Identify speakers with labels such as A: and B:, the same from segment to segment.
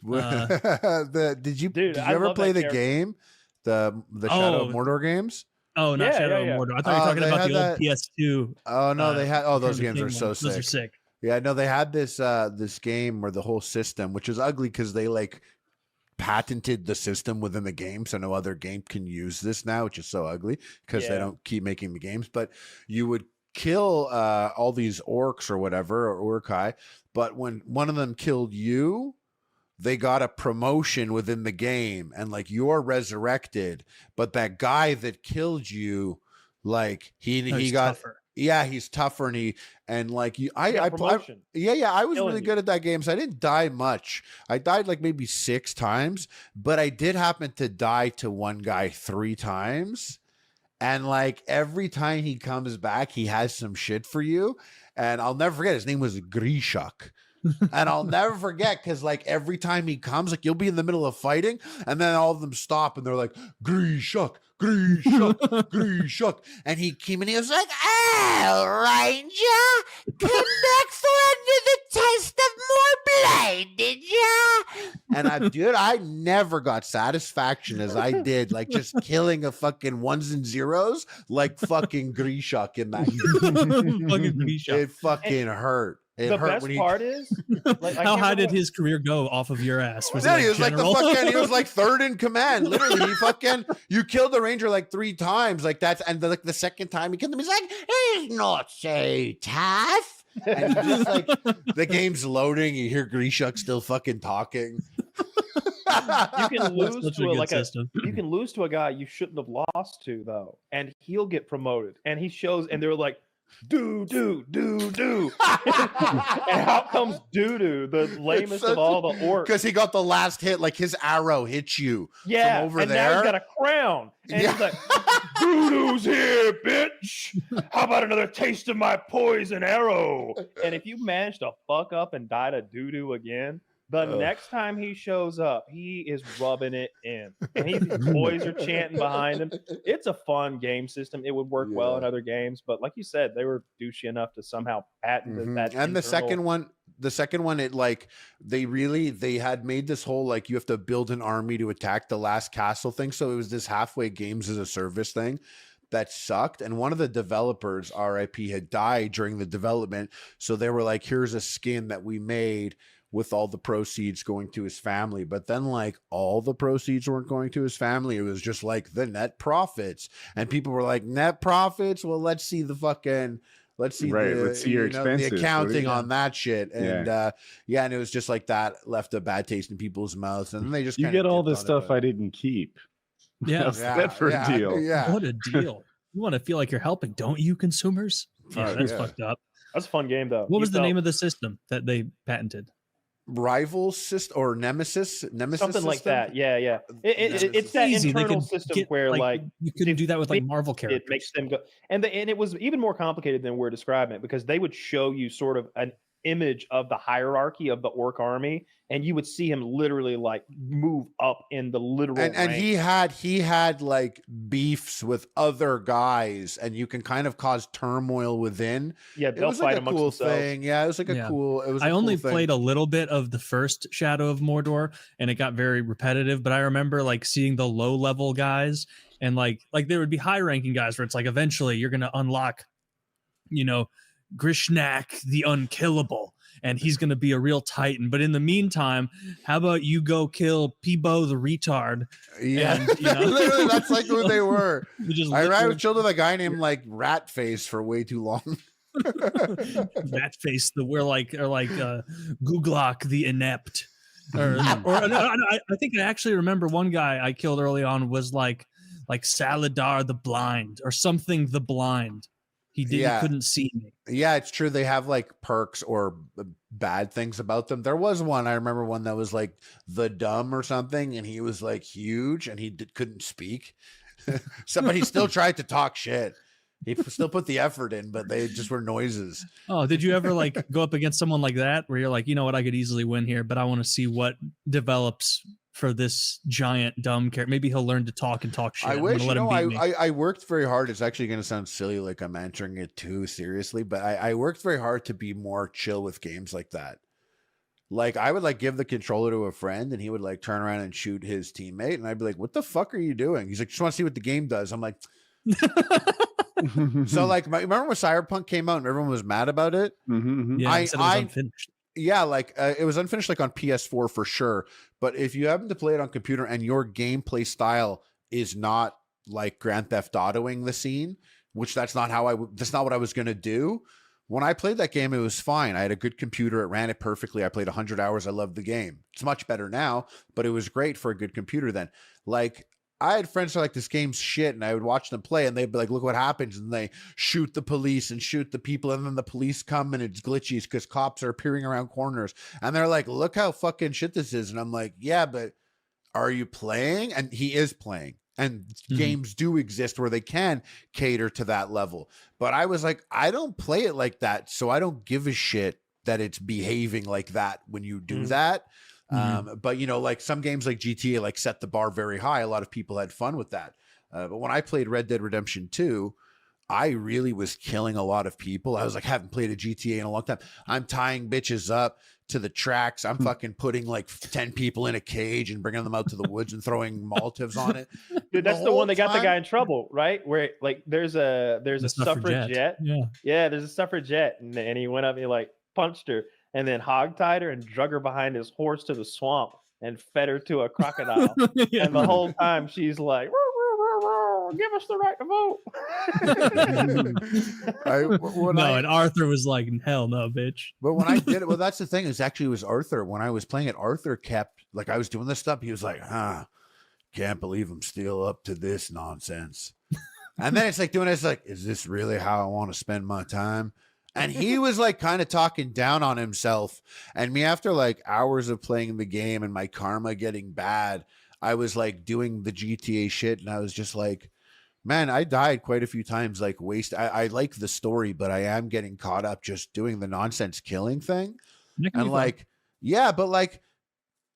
A: Did you
B: Dude, I
A: ever
B: love
A: play
B: that
A: the
B: character.
A: game, the Shadow of Mordor games?
C: Oh, not
B: Yeah,
C: Shadow
B: yeah,
C: of Mordor. I thought you were talking about the old PS2.
A: Oh no, they had. Oh, those
C: Return of the
A: games are
C: King
A: so
C: ones.
A: sick.
C: Those are sick.
A: Yeah, no, they had this game where the whole system, which is ugly because they like patented the system within the game, so no other game can use this now, which is so ugly because they don't keep making the games. But you would kill all these orcs or whatever, or Urkai, but when one of them killed you, they got a promotion within the game, and like you're resurrected, but that guy that killed you, like he got tougher. Yeah, he's tougher, and like you, I was really good at that game, so I didn't die much. I died like maybe 6 times, but I did happen to die to one guy 3 times, and like every time he comes back, he has some shit for you, and I'll never forget. His name was Grishak. And I'll never forget because like every time he comes, like you'll be in the middle of fighting, and then all of them stop and they're like, Grishak, Grishak, Grishak. And he came and he was like, "Oh, Ranger, come back for another taste of more blade, did ya?" And I never got satisfaction as I did, like just killing a fucking ones and zeros like fucking Grishak in that game.
C: Fucking Grishak.
A: It fucking hurt.
B: The best part is, like,
C: how high did his career go off of your ass?
A: He was like he was like 3rd in command. Literally, you killed the ranger like 3 times, like that's, and like the second time he killed him, he's like, "He's not so tough." And just like the game's loading, you hear Grishak still fucking talking.
B: You can lose to you can lose to a guy you shouldn't have lost to though, and he'll get promoted. And he shows, and they're like, do. And out comes Doo-Doo, the lamest of all the orcs.
A: Because he got the last hit, like his arrow hit you.
B: Yeah,
A: from over
B: and
A: there.
B: Now he's got a crown. And he's like, Doo-Doo's here, bitch. How about another taste of my poison arrow? And if you manage to fuck up and die to Doo-Doo again, the next time he shows up, he is rubbing it in. And his boys are chanting behind him. It's a fun game system. It would work well in other games. But like you said, they were douchey enough to somehow patent that.
A: And the second one, it like, they had made this whole, like, you have to build an army to attack the last castle thing. So it was this halfway games as a service thing that sucked. And one of the developers, RIP, had died during the development. So they were like, here's a skin that we made with all the proceeds going to his family. But then like all the proceeds weren't going to his family. It was just like the net profits. And people were like, net profits? Well, let's see the expenses, the accounting on that shit. And and it was just like that left a bad taste in people's mouths. And then they just,
D: you get all the stuff I didn't keep.
C: Yeah.
D: That's for a deal.
A: Yeah.
C: What a deal. You want to feel like you're helping, don't you, consumers? Yeah, that's fucked up.
B: That's a fun game though.
C: What was the name of the system that they patented?
A: Rival system or Nemesis
B: something
A: system?
B: like that. Yeah. It's that internal system where like
C: you couldn't do that with like Marvel characters.
B: It makes them go, and it was even more complicated than we're describing it, because they would show you sort of an image of the hierarchy of the orc army, and you would see him literally like move up in the literal
A: and he had like beefs with other guys, and you can kind of cause turmoil within.
B: Yeah, they'll fight
A: like
B: amongst
A: cool
B: themselves.
A: thing. Yeah, it was like a cool. It was.
C: I only played a little bit of the first Shadow of Mordor, and it got very repetitive. But I remember like seeing the low level guys, and like there would be high ranking guys where it's like eventually you're gonna unlock, Grishnak the Unkillable, and he's going to be a real titan. But in the meantime, how about you go kill Peebo the retard?
A: Yeah,
C: and,
A: literally, that's like who they were. I was chilled with a guy named like Ratface for way too long.
C: Ratface, Googlock the inept. I think I actually remember one guy I killed early on was like Saladar the blind or something the blind. He couldn't see me.
A: Yeah, it's true. They have like perks or bad things about them. There was one, I remember one that was like the dumb or something, and he was like huge and he couldn't speak. Somebody still tried to talk shit. He still put the effort in, but they just were noises.
C: Oh, did you ever like go up against someone like that where you're like, you know what, I could easily win here, but I want to see what develops for this giant dumb character? Maybe he'll learn to talk and talk shit.
A: I wish, I worked very hard. It's actually going to sound silly, like I'm answering it too seriously, but I worked very hard to be more chill with games like that. Like I would like give the controller to a friend and he would like turn around and shoot his teammate. And I'd be like, what the fuck are you doing? He's like, just want to see what the game does. I'm like, so like, remember when Cyberpunk came out and everyone was mad about it?
C: Yeah, I said it was unfinished.
A: Yeah, like it was unfinished like on PS4 for sure. But if you happen to play it on computer and your gameplay style is not like Grand Theft Autoing the scene, which that's not what I was going to do. When I played that game, it was fine. I had a good computer. It ran it perfectly. I played 100 hours. I loved the game. It's much better now, but it was great for a good computer then. Like, I had friends who were like, this game's shit, and I would watch them play, and they'd be like, look what happens, and they shoot the police and shoot the people, and then the police come, and it's glitchy because cops are peering around corners, and they're like, look how fucking shit this is, and I'm like, yeah, but are you playing? And he is playing. And games do exist where they can cater to that level. But I was like, I don't play it like that. So I don't give a shit that it's behaving like that when you do that. But, you know, like some games like GTA, like set the bar very high. A lot of people had fun with that. But when I played Red Dead Redemption 2, I really was killing a lot of people. I was like, haven't played a GTA in a long time. I'm tying bitches up to the tracks. I'm fucking putting like 10 people in a cage and bringing them out to the woods and throwing Molotovs on it.
B: Dude, that's the one that got the guy in trouble, right? Where like there's a suffragette. Yeah, there's a suffragette, and he went up and he like punched her and then hogtied her and drug her behind his horse to the swamp and fed her to a crocodile. And the whole time she's like, give us the right to vote.
C: And Arthur was like, hell no, bitch.
A: But when I did it, well, that's the thing, is actually it was Arthur. When I was playing it, Arthur kept, like, I was doing this stuff, he was like, can't believe I'm still up to this nonsense. And then it's like doing this, like, is this really how I want to spend my time? And he was like kind of talking down on himself. And me, after like hours of playing the game and my karma getting bad, I was like doing the GTA shit, and I was just like, man, I died quite a few times. Like I like the story, but I am getting caught up just doing the nonsense killing thing. And like, yeah, but like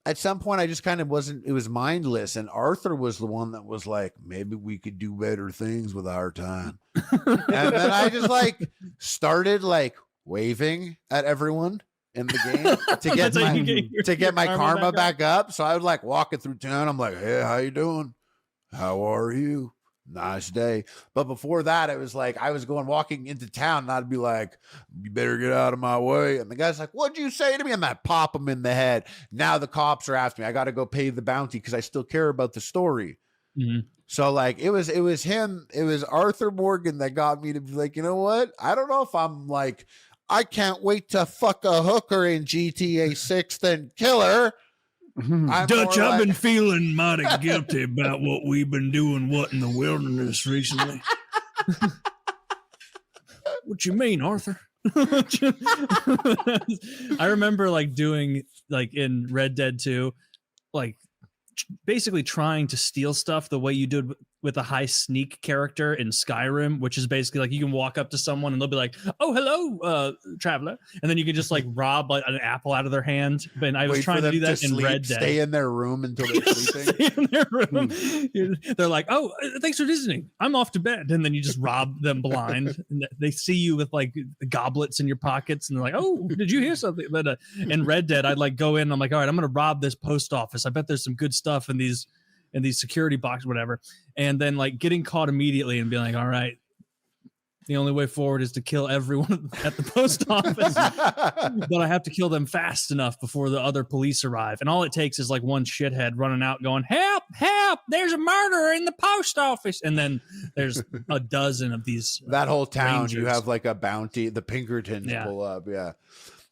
A: at some point I just kind of it was mindless. And Arthur was the one that was like, maybe we could do better things with our time. And then I just like started like waving at everyone in the game to get my karma back up. So I would like walking through town. I'm like, hey, how you doing? How are you? Nice day. But before that, it was like I was walking into town, and I'd be like, you better get out of my way. And the guy's like, what'd you say to me? And I pop him in the head. Now the cops are after me. I got to go pay the bounty because I still care about the story. So like it was him. It was Arthur Morgan that got me to be like, you know what? I don't know if I'm like, I can't wait to fuck a hooker in GTA 6 then kill her.
C: Dutch, I've been feeling mighty guilty about what we've been doing in the wilderness recently. What you mean, Arthur? I remember like doing like in Red Dead 2, like basically trying to steal stuff the way you did with a high sneak character in Skyrim, which is basically like you can walk up to someone and they'll be like, oh, hello, traveler. And then you can just like rob like an apple out of their hand. But I was trying to do that in Red Dead.
A: Stay in their room until they're sleeping.
C: Stay in their room. They're like, oh, thanks for visiting. I'm off to bed. And then you just rob them blind. And they see you with like goblets in your pockets. And they're like, oh, did you hear something? But in Red Dead, I'd like go in. And I'm like, all right, I'm going to rob this post office. I bet there's some good stuff in these security boxes, whatever. And then like getting caught immediately and being like, all right, the only way forward is to kill everyone at the post office. But I have to kill them fast enough before the other police arrive. And all it takes is like one shithead running out going, help, help, there's a murderer in the post office. And then there's a dozen of these.
A: That whole town,
C: rangers.
A: You have like a bounty, the Pinkertons pull up. Yeah.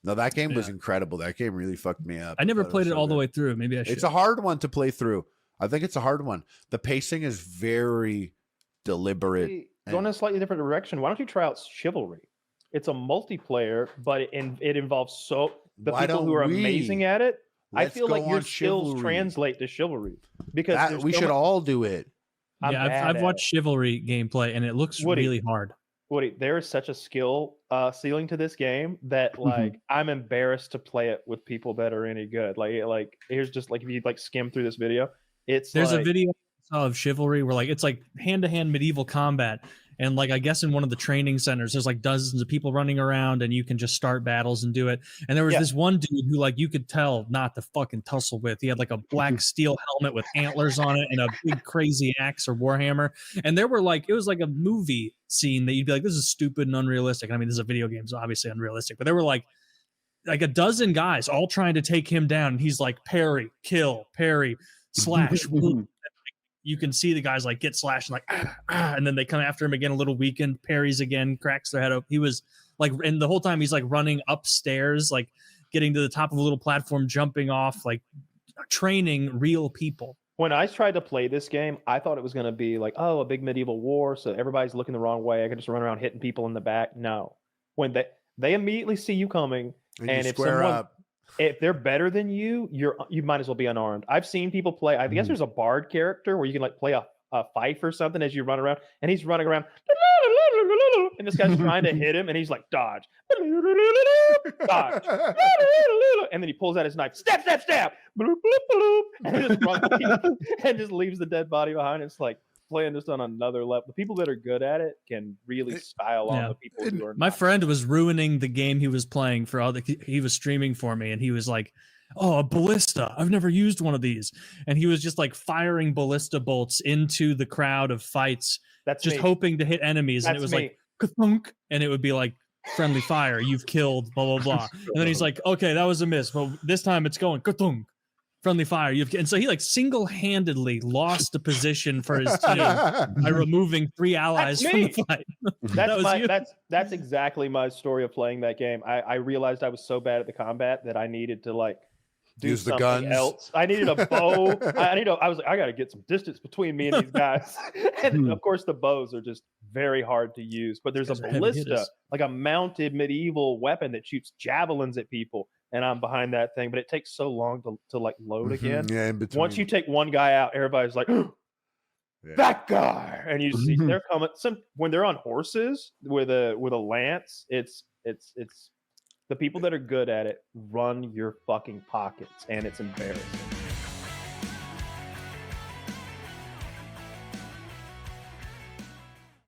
A: No, that game was incredible. That game really fucked me up.
C: I never played it all the way through. Maybe I should.
A: It's a hard one to play through. I think it's a hard one. The pacing is very deliberate.
B: Going in a slightly different direction. Why don't you try out Chivalry? It's a multiplayer, but it involves the people who are amazing at it. I feel like your skills translate to Chivalry because
A: we should all do it.
C: I've watched Chivalry gameplay and it looks really hard.
B: Woody, there is such a skill ceiling to this game that like I'm embarrassed to play it with people that are any good. Like here's just like if you like skim through this video. There's
C: a video of Chivalry where like it's like hand-to-hand medieval combat, And like, I guess in one of the training centers, there's like dozens of people running around and you can just start battles and do it. And there was this one dude who like, you could tell not to fucking tussle with. He had like a black steel helmet with antlers on it and a big crazy axe or warhammer. And there were like, it was like a movie scene that you'd be like, this is stupid and unrealistic. I mean, this is a video game, so obviously unrealistic, but there were like a dozen guys all trying to take him down. And he's like, parry, kill, parry, slash, you can see the guys like get slashed and like, and then they come after him again, a little weakened, parries again, cracks their head up. He was like, and the whole time he's like running upstairs, like getting to the top of a little platform, jumping off, like training real people.
B: When I tried to play this game, I thought it was going to be like, oh, a big medieval war, so everybody's looking the wrong way. I can just run around hitting people in the back. No. When they immediately see you coming, and if they're better than you, you might as well be unarmed. I've seen people play. I guess there's a bard character where you can like play a fife or something as you run around, and he's running around, and this guy's trying to hit him, and he's like, dodge, dodge, and then he pulls out his knife, stab, stab, stab, and just runs and just leaves the dead body behind. It's like playing this on another level. The people that are good at it can really style on the people who are
C: my friend was ruining the game he was playing for all he was streaming for me, and he was like, oh, a ballista, I've never used one of these, and he was just like firing ballista bolts into the crowd of fights, hoping to hit enemies. And it was like ka-thunk, and it would be like friendly fire, you've killed blah blah blah, and then he's like, okay, that was a miss, but this time it's going ka-thunk, friendly fire, and so he like single-handedly lost a position for his team by removing 3 allies from the fight.
B: That's exactly my story of playing that game. I realized I was so bad at the combat that I needed to like use the guns else. I needed a bow. I was like, I got to get some distance between me and these guys. And of course the bows are just very hard to use, but there's a ballista, like a mounted medieval weapon that shoots javelins at people, and I'm behind that thing, but it takes so long to like load again.
A: Yeah, in between.
B: Once you take one guy out, everybody's like, that guy, and you see they're coming. When they're on horses with a lance, it's the people that are good at it run your fucking pockets, and it's embarrassing.